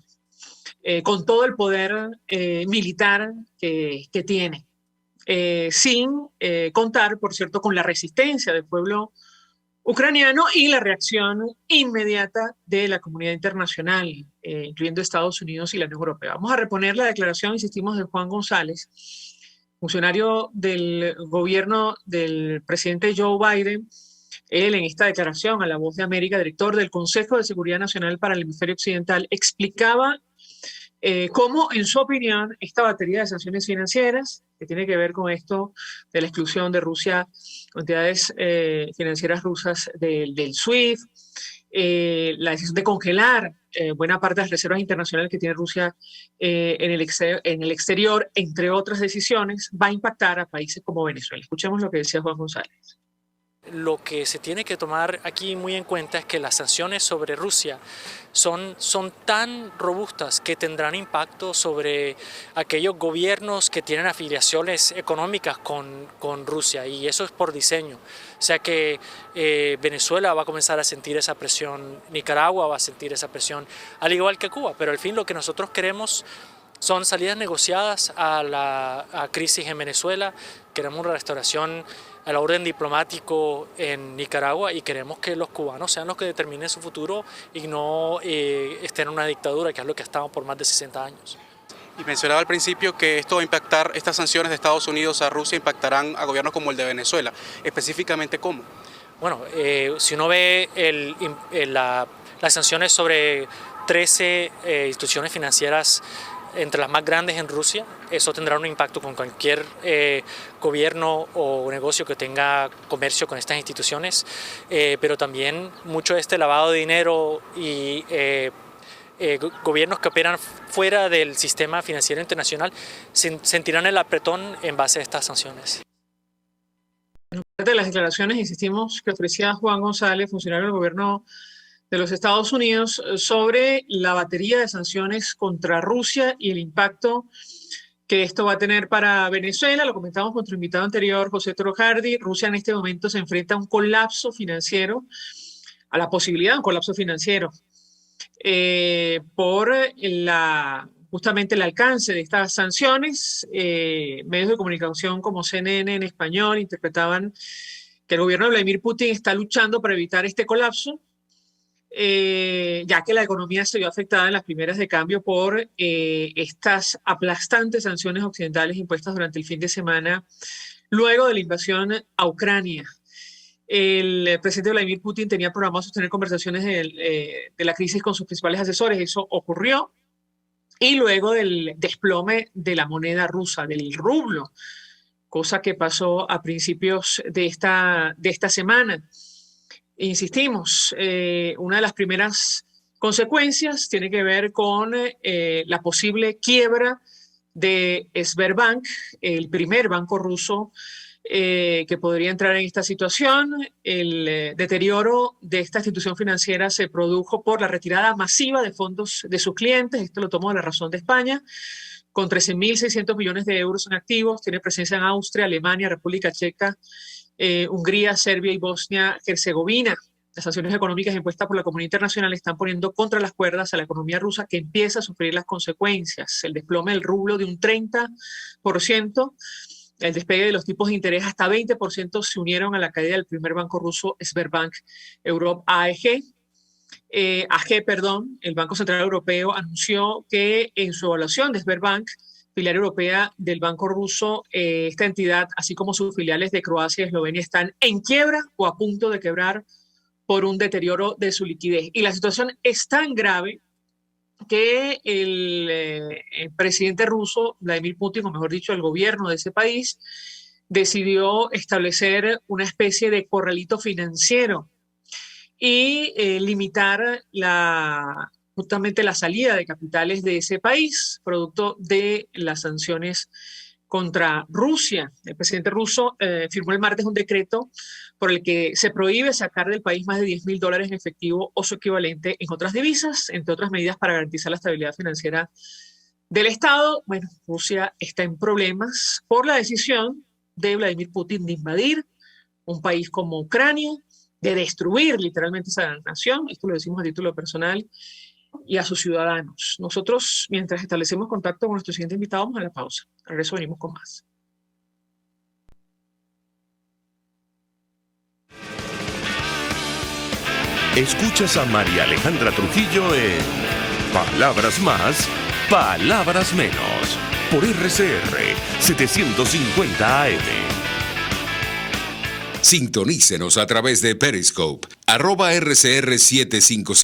con todo el poder militar que tiene, sin contar, por cierto, con la resistencia del pueblo ucraniano y la reacción inmediata de la comunidad internacional, incluyendo Estados Unidos y la Unión Europea. Vamos a reponer la declaración, insistimos, de Juan González, funcionario del gobierno del presidente Joe Biden. Él, en esta declaración a La Voz de América, director del Consejo de Seguridad Nacional para el Hemisferio Occidental, explicaba cómo, en su opinión, esta batería de sanciones financieras, que tiene que ver con esto de la exclusión de Rusia, entidades financieras rusas del SWIFT, la decisión de congelar buena parte de las reservas internacionales que tiene Rusia en el exterior, entre otras decisiones, va a impactar a países como Venezuela. Escuchemos lo que decía Juan González. Lo que se tiene que tomar aquí muy en cuenta es que las sanciones sobre Rusia son tan robustas que tendrán impacto sobre aquellos gobiernos que tienen afiliaciones económicas con Rusia, y eso es por diseño. O sea que Venezuela va a comenzar a sentir esa presión, Nicaragua va a sentir esa presión, al igual que Cuba, pero al fin lo que nosotros queremos son salidas negociadas a la crisis en Venezuela. Queremos una restauración al orden diplomático en Nicaragua y queremos que los cubanos sean los que determinen su futuro y no estén en una dictadura, que es lo que estamos por más de 60 años. Y mencionaba al principio que esto va a impactar, estas sanciones de Estados Unidos a Rusia impactarán a gobiernos como el de Venezuela. ¿Específicamente cómo? Bueno, si uno ve las sanciones sobre 13 instituciones financieras entre las más grandes en Rusia, eso tendrá un impacto con cualquier gobierno o negocio que tenga comercio con estas instituciones, pero también mucho de este lavado de dinero y gobiernos que operan fuera del sistema financiero internacional sentirán el apretón en base a estas sanciones. En parte de las declaraciones, insistimos, que ofrecía Juan González, funcionario del gobierno de los Estados Unidos, sobre la batería de sanciones contra Rusia y el impacto que esto va a tener para Venezuela. Lo comentamos con nuestro invitado anterior, José Trojardi. Rusia en este momento se enfrenta a un colapso financiero, a la posibilidad de un colapso financiero, por justamente el alcance de estas sanciones. Medios de comunicación como CNN en español interpretaban que el gobierno de Vladimir Putin está luchando para evitar este colapso, ya que la economía se vio afectada en las primeras de cambio por estas aplastantes sanciones occidentales impuestas durante el fin de semana luego de la invasión a Ucrania. El presidente Vladimir Putin tenía programado sostener conversaciones de la crisis con sus principales asesores. Eso ocurrió, y luego del desplome de la moneda rusa, del rublo, cosa que pasó a principios de esta semana. Insistimos, una de las primeras consecuencias tiene que ver con la posible quiebra de Sberbank, el primer banco ruso que podría entrar en esta situación. El deterioro de esta institución financiera se produjo por la retirada masiva de fondos de sus clientes. Esto lo tomó de La Razón de España, con 13.600 millones de euros en activos. Tiene presencia en Austria, Alemania, República Checa, Hungría, Serbia y Bosnia-Herzegovina. Las sanciones económicas impuestas por la comunidad internacional están poniendo contra las cuerdas a la economía rusa, que empieza a sufrir las consecuencias. El desplome del rublo de un 30%, el despegue de los tipos de interés hasta 20% se unieron a la caída del primer banco ruso, Sberbank Europe AG. El Banco Central Europeo anunció que en su evaluación de Sberbank filial europea del Banco Ruso. Esta entidad, así como sus filiales de Croacia y Eslovenia, están en quiebra o a punto de quebrar por un deterioro de su liquidez. Y la situación es tan grave que el presidente ruso, Vladimir Putin, o mejor dicho, el gobierno de ese país, decidió establecer una especie de corralito financiero y limitar justamente la salida de capitales de ese país, producto de las sanciones contra Rusia. El presidente ruso firmó el martes un decreto por el que se prohíbe sacar del país más de $10.000 en efectivo o su equivalente en otras divisas, entre otras medidas para garantizar la estabilidad financiera del Estado. Bueno, Rusia está en problemas por la decisión de Vladimir Putin de invadir un país como Ucrania, de destruir literalmente esa nación, esto lo decimos a título personal, y a sus ciudadanos. Nosotros, mientras establecemos contacto con nuestro siguiente invitado, vamos a la pausa. Al regreso venimos con más. Escuchas a María Alejandra Trujillo en Palabras Más, Palabras Menos, por RCR 750 AM. Sintonícenos a través de Periscope, @RCR755,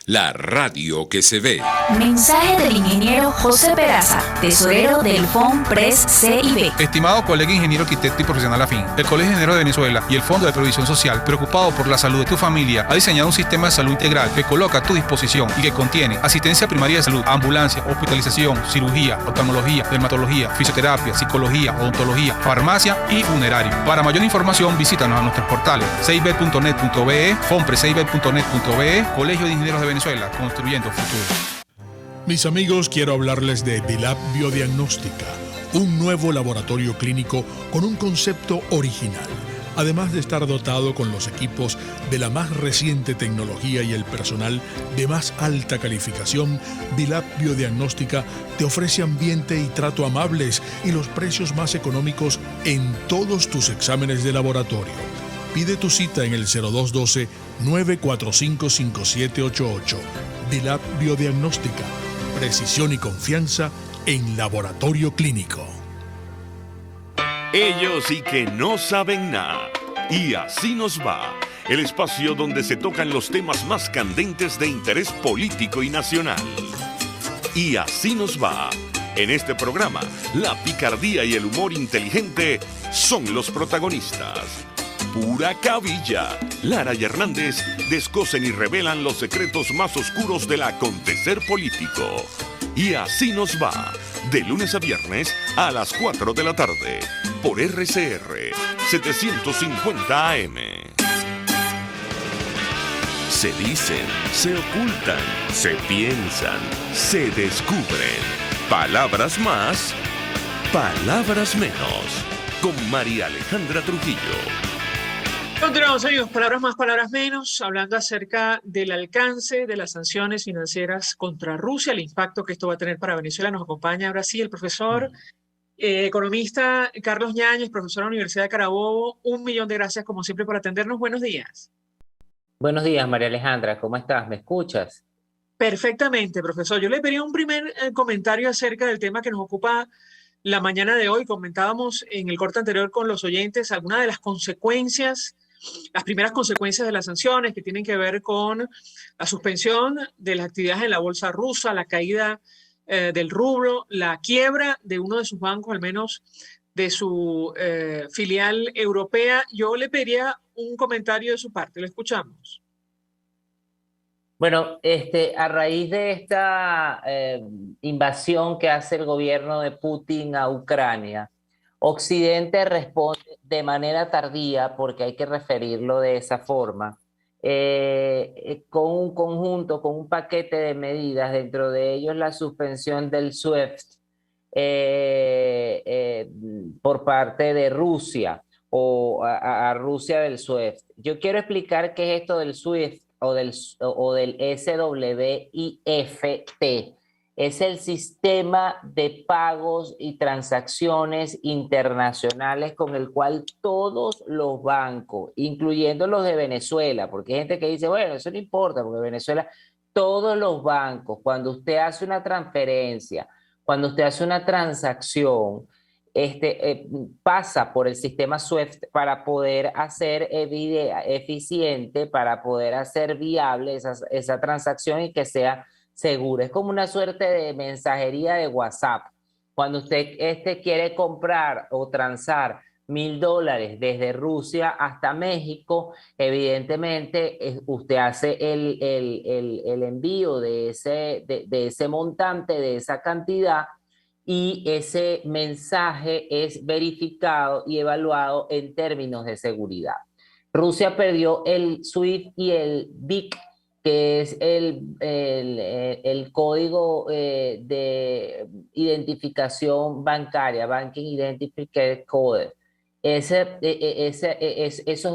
la radio que se ve. Mensaje del ingeniero José Peraza, tesorero del FONPRES CIB. Estimado colega ingeniero arquitecto y profesional afín, el Colegio de Ingenieros de Venezuela y el Fondo de Previsión Social, preocupado por la salud de tu familia, ha diseñado un sistema de salud integral que coloca a tu disposición y que contiene asistencia primaria de salud, ambulancia, hospitalización, cirugía, oftalmología, dermatología, fisioterapia, psicología, odontología, farmacia y funerario. Para mayor información, visítanos a nuestros portales cib.net.be, fonprescib.net.be, Colegio de Ingenieros de Venezuela, construyendo futuro. Mis amigos, quiero hablarles de Dilab Biodiagnóstica, un nuevo laboratorio clínico con un concepto original. Además de estar dotado con los equipos de la más reciente tecnología y el personal de más alta calificación, Dilab Biodiagnóstica te ofrece ambiente y trato amables y los precios más económicos en todos tus exámenes de laboratorio. Pide tu cita en el 0212-945-5788. Dilab Biodiagnóstica. Precisión y confianza en laboratorio clínico. Ellos sí que no saben nada. Y así nos va. El espacio donde se tocan los temas más candentes de interés político y nacional. Y así nos va. En este programa, la picardía y el humor inteligente son los protagonistas. Pura cabilla. Lara y Hernández descosen y revelan los secretos más oscuros del acontecer político. Y así nos va, de lunes a viernes a las 4 de la tarde, por RCR 750 AM. Se dicen, se ocultan, se piensan, se descubren. Palabras más, palabras menos. Con María Alejandra Trujillo. Continuamos, amigos, palabras más, palabras menos, hablando acerca del alcance de las sanciones financieras contra Rusia, el impacto que esto va a tener para Venezuela. Nos acompaña ahora sí el profesor economista Carlos Ñáñez, profesor de la Universidad de Carabobo. 1.000.000 de gracias, como siempre, por atendernos. Buenos días. Buenos días, María Alejandra. ¿Cómo estás? ¿Me escuchas? Perfectamente, profesor. Yo le pedí un primer comentario acerca del tema que nos ocupa la mañana de hoy. Comentábamos en el corte anterior con los oyentes algunas de las consecuencias, las primeras consecuencias de las sanciones que tienen que ver con la suspensión de las actividades en la bolsa rusa, la caída del rublo, la quiebra de uno de sus bancos, al menos de su filial europea. Yo le pediría un comentario de su parte. Lo escuchamos. Bueno, a raíz de esta invasión que hace el gobierno de Putin a Ucrania, Occidente responde de manera tardía, porque hay que referirlo de esa forma, con un conjunto, con un paquete de medidas, dentro de ellos la suspensión del SWIFT por parte de Rusia, o a Rusia del SWIFT. Yo quiero explicar qué es esto del SWIFT o del SWIFT. Es el sistema de pagos y transacciones internacionales con el cual todos los bancos, incluyendo los de Venezuela, porque hay gente que dice, bueno, eso no importa, porque Venezuela, todos los bancos, cuando usted hace una transferencia, Cuando usted hace una transacción, pasa por el sistema SWIFT para poder hacer eficiente, para poder hacer viable esa transacción y que sea segura. Es como una suerte de mensajería de WhatsApp. Cuando usted quiere comprar o transar $1.000 desde Rusia hasta México, evidentemente usted hace el envío de ese montante, de esa cantidad, y ese mensaje es verificado y evaluado en términos de seguridad. Rusia perdió el SWIFT y el BIC, que es el código de identificación bancaria, Banking Identification Code. Esos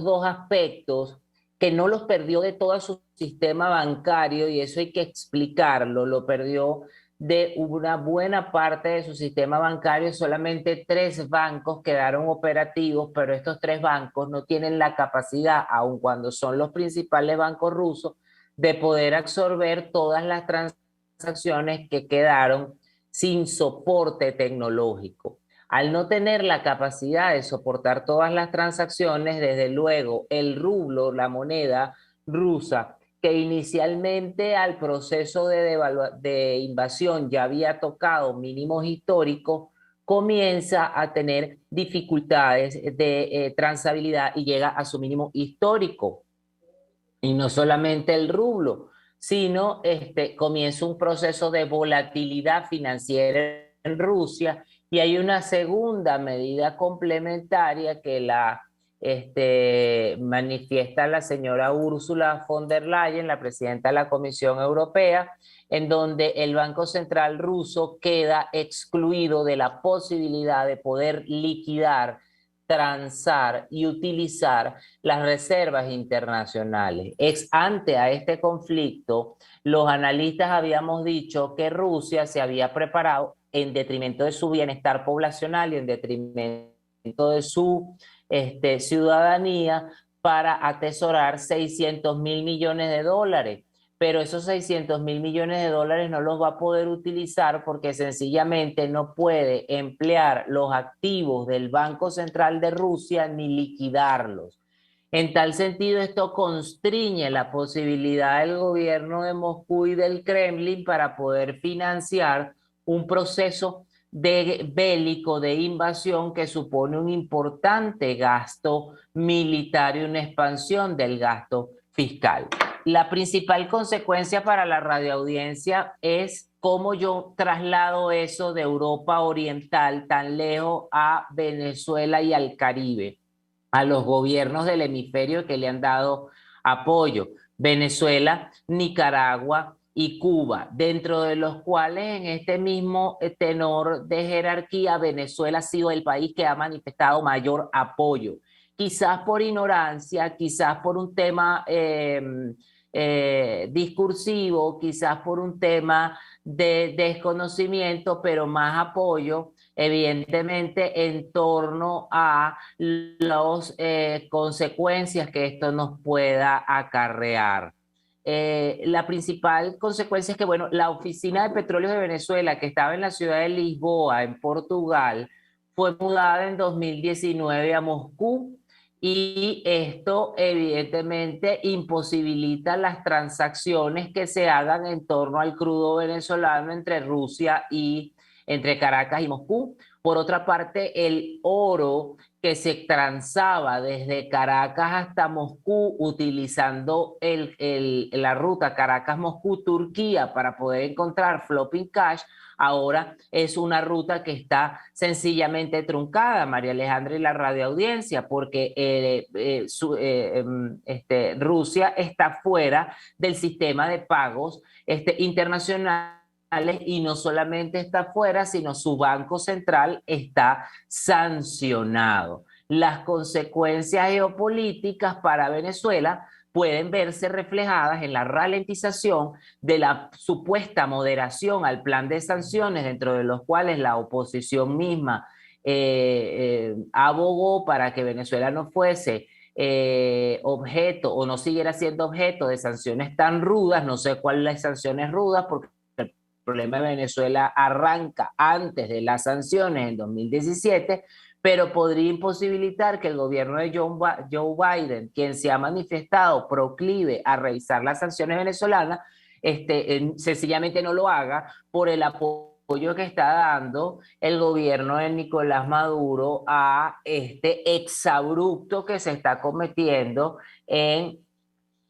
dos aspectos que no los perdió de todo su sistema bancario, y eso hay que explicarlo, lo perdió de una buena parte de su sistema bancario. Solamente 3 bancos quedaron operativos, pero estos 3 bancos no tienen la capacidad, aun cuando son los principales bancos rusos, de poder absorber todas las transacciones que quedaron sin soporte tecnológico. Al no tener la capacidad de soportar todas las transacciones, desde luego el rublo, la moneda rusa, que inicialmente al proceso de invasión ya había tocado mínimos históricos, comienza a tener dificultades de transabilidad y llega a su mínimo histórico. Y no solamente el rublo, sino comienza un proceso de volatilidad financiera en Rusia, y hay una segunda medida complementaria que manifiesta la señora Ursula von der Leyen, la presidenta de la Comisión Europea, en donde el Banco Central ruso queda excluido de la posibilidad de poder liquidar, transar y utilizar las reservas internacionales. Ex ante a este conflicto, los analistas habíamos dicho que Rusia se había preparado en detrimento de su bienestar poblacional y en detrimento de su ciudadanía para atesorar $600.000 millones. Pero esos $600.000 millones no los va a poder utilizar porque sencillamente no puede emplear los activos del Banco Central de Rusia ni liquidarlos. En tal sentido, esto constriñe la posibilidad del gobierno de Moscú y del Kremlin para poder financiar un proceso bélico de invasión que supone un importante gasto militar y una expansión del gasto fiscal. La principal consecuencia para la radioaudiencia es cómo yo traslado eso de Europa Oriental tan lejos a Venezuela y al Caribe, a los gobiernos del hemisferio que le han dado apoyo: Venezuela, Nicaragua y Cuba, dentro de los cuales en este mismo tenor de jerarquía Venezuela ha sido el país que ha manifestado mayor apoyo, quizás por ignorancia, quizás por un tema discursivo, quizás por un tema de desconocimiento, pero más apoyo evidentemente en torno a las consecuencias que esto nos pueda acarrear. La principal consecuencia es que, bueno, la Oficina de Petróleos de Venezuela, que estaba en la ciudad de Lisboa, en Portugal, fue mudada en 2019 a Moscú, y esto evidentemente imposibilita las transacciones que se hagan en torno al crudo venezolano entre Rusia y entre Caracas y Moscú. Por otra parte, el oro que se transaba desde Caracas hasta Moscú utilizando la ruta Caracas-Moscú-Turquía para poder encontrar flopping cash, ahora es una ruta que está sencillamente truncada, María Alejandra y la radioaudiencia, porque Rusia está fuera del sistema de pagos internacional. Y no solamente está fuera, sino su Banco Central está sancionado. Las consecuencias geopolíticas para Venezuela pueden verse reflejadas en la ralentización de la supuesta moderación al plan de sanciones, dentro de los cuales la oposición misma abogó para que Venezuela no fuese objeto o no siguiera siendo objeto de sanciones tan rudas. No sé cuáles las sanciones rudas, porque problema de Venezuela arranca antes de las sanciones en 2017, pero podría imposibilitar que el gobierno de Joe Biden, quien se ha manifestado proclive a revisar las sanciones venezolanas, sencillamente no lo haga por el apoyo que está dando el gobierno de Nicolás Maduro a este exabrupto que se está cometiendo en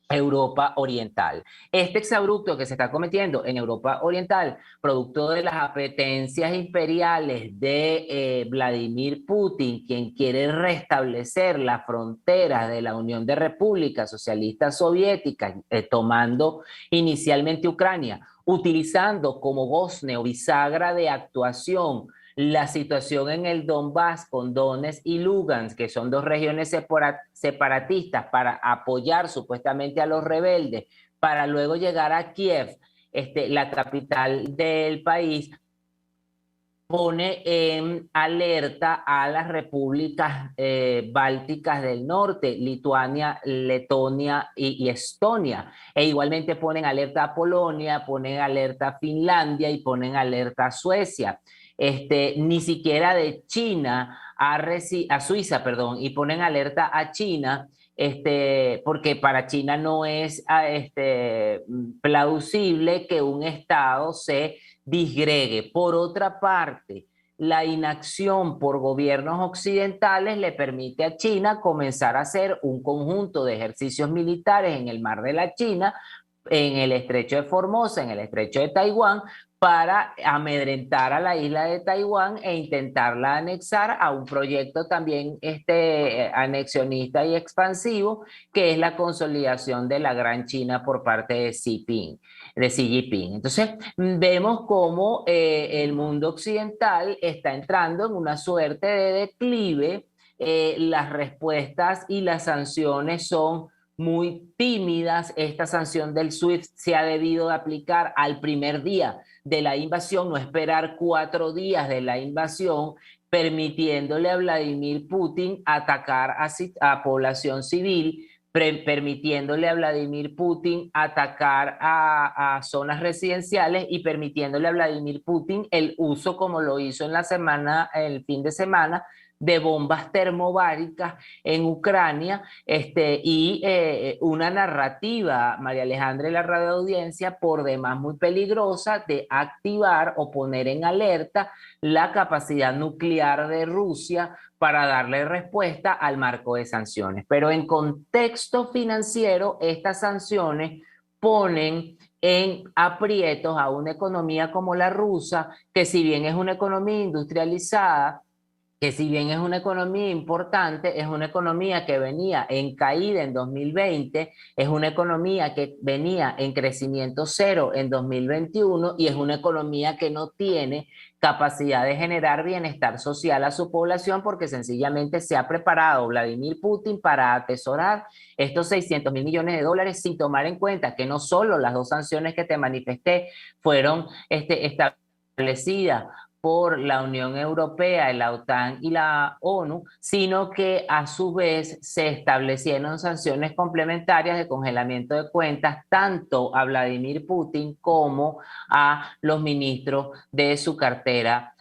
Europa Oriental. Este exabrupto que se está cometiendo en Europa Oriental, producto de las apetencias imperiales de Vladimir Putin, quien quiere restablecer las fronteras de la Unión de Repúblicas Socialistas Soviéticas, tomando inicialmente Ucrania, utilizando como gozne o bisagra de actuación la situación en el Donbass con Donetsk y Lugansk, que son dos regiones separatistas, para apoyar supuestamente a los rebeldes, para luego llegar a Kiev, la capital del país, pone en alerta a las repúblicas bálticas del norte, Lituania, Letonia y Estonia. E igualmente ponen alerta a Polonia, ponen alerta a Finlandia y ponen alerta a Suecia. Ni siquiera de China a Suiza, perdón, y ponen alerta a China, porque para China no es plausible que un Estado se disgregue. Por otra parte, la inacción por gobiernos occidentales le permite a China comenzar a hacer un conjunto de ejercicios militares en el Mar de la China, en el Estrecho de Formosa, en el Estrecho de Taiwán, para amedrentar a la isla de Taiwán e intentarla anexar a un proyecto también anexionista y expansivo, que es la consolidación de la Gran China por parte de Xi Jinping. Entonces, vemos cómo el mundo occidental está entrando en una suerte de declive. Las respuestas y las sanciones son muy tímidas. Esta sanción del SWIFT se ha debido de aplicar al primer día de la invasión, no esperar 4 días de la invasión, permitiéndole a Vladimir Putin atacar a población civil, permitiéndole a Vladimir Putin atacar a zonas residenciales y permitiéndole a Vladimir Putin el uso, como lo hizo en el fin de semana, de bombas termobáricas en Ucrania, y una narrativa, María Alejandra, y la radioaudiencia, por demás muy peligrosa, de activar o poner en alerta la capacidad nuclear de Rusia para darle respuesta al marco de sanciones. Pero en contexto financiero, estas sanciones ponen en aprietos a una economía como la rusa, que si bien es una economía industrializada, que si bien es una economía importante, es una economía que venía en caída en 2020, es una economía que venía en crecimiento cero en 2021 y es una economía que no tiene capacidad de generar bienestar social a su población, porque sencillamente se ha preparado Vladimir Putin para atesorar estos 600.000 millones de dólares, sin tomar en cuenta que no solo las 2 sanciones que te manifesté fueron establecidas por la Unión Europea, la OTAN y la ONU, sino que a su vez se establecieron sanciones complementarias de congelamiento de cuentas tanto a Vladimir Putin como a los ministros de su cartera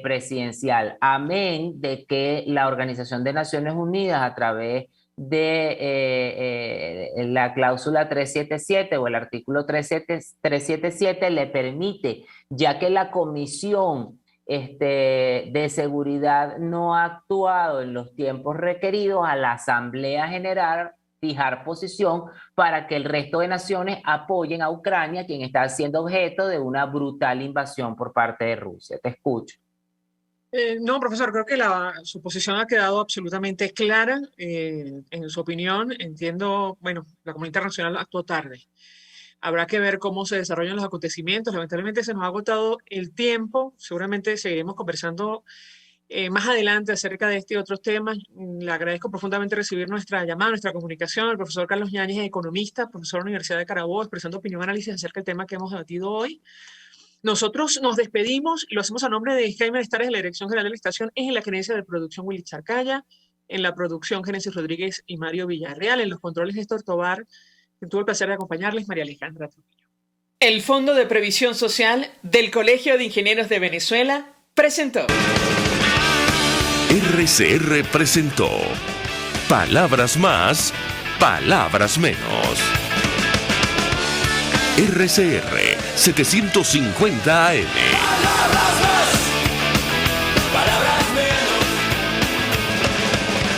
presidencial. Amén de que la Organización de Naciones Unidas, a través de la cláusula 377 o el artículo 377, le permite, ya que la Comisión de Seguridad no ha actuado en los tiempos requeridos, a la Asamblea General fijar posición para que el resto de naciones apoyen a Ucrania, quien está siendo objeto de una brutal invasión por parte de Rusia. Te escucho. No, profesor, creo que su posición ha quedado absolutamente clara. En su opinión, entiendo, bueno, la comunidad internacional actuó tarde. Habrá que ver cómo se desarrollan los acontecimientos. Lamentablemente se nos ha agotado el tiempo. Seguramente seguiremos conversando más adelante acerca de este y otros temas. Le agradezco profundamente recibir nuestra llamada, nuestra comunicación. El profesor Carlos Yáñez, economista, profesor de la Universidad de Carabobo, expresando opinión y análisis acerca del tema que hemos debatido hoy. Nosotros nos despedimos y lo hacemos a nombre de Jaime Estares, de la Dirección General de la Estación, en la gerencia de producción Willy Charcaya, en la producción Génesis Rodríguez y Mario Villarreal, en los controles Néstor Tobar, que tuvo el placer de acompañarles, María Alejandra Trujillo. El Fondo de Previsión Social del Colegio de Ingenieros de Venezuela presentó. RCR presentó Palabras Más, Palabras Menos. RCR 750 AM.